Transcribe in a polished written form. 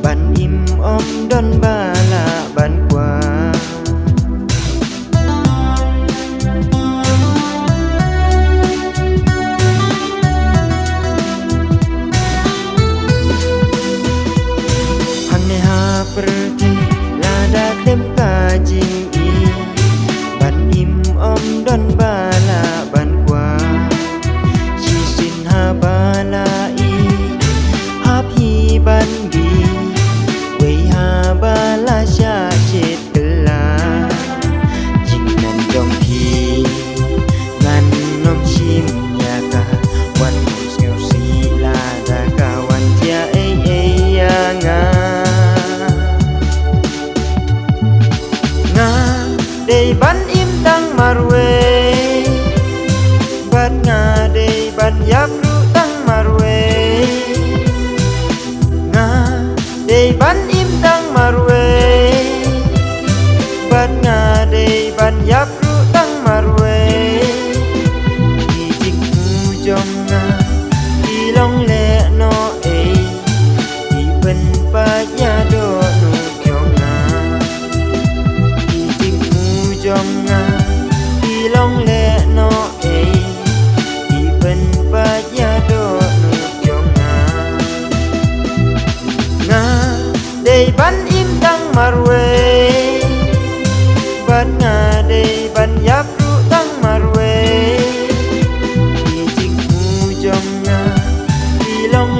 ban im om don bala ban qua hang ne ha pergi lada klem ka jing i ban im om don bala ban qua chi sin ha bala i ha phi ban di wei ha bala sha chet kala jing nan dong thi ngan nom chim ya ka wan siêu si la da ka wan tia ai ai ya nga nga dei ban im tang marwe ban nga dei ban yak ru tang marwe nga dei ban im tang marwe ban nga dei ban yak ru tang marwe di jik mu jong nga di long le no e di pen pa ya do nu jong nga di jik mu jong nga di long le no e di pen pa ya do nu jong nga nga dei ban im tang marwe ban nga dei ban yak ru tang marwe di jik mu jong nga di long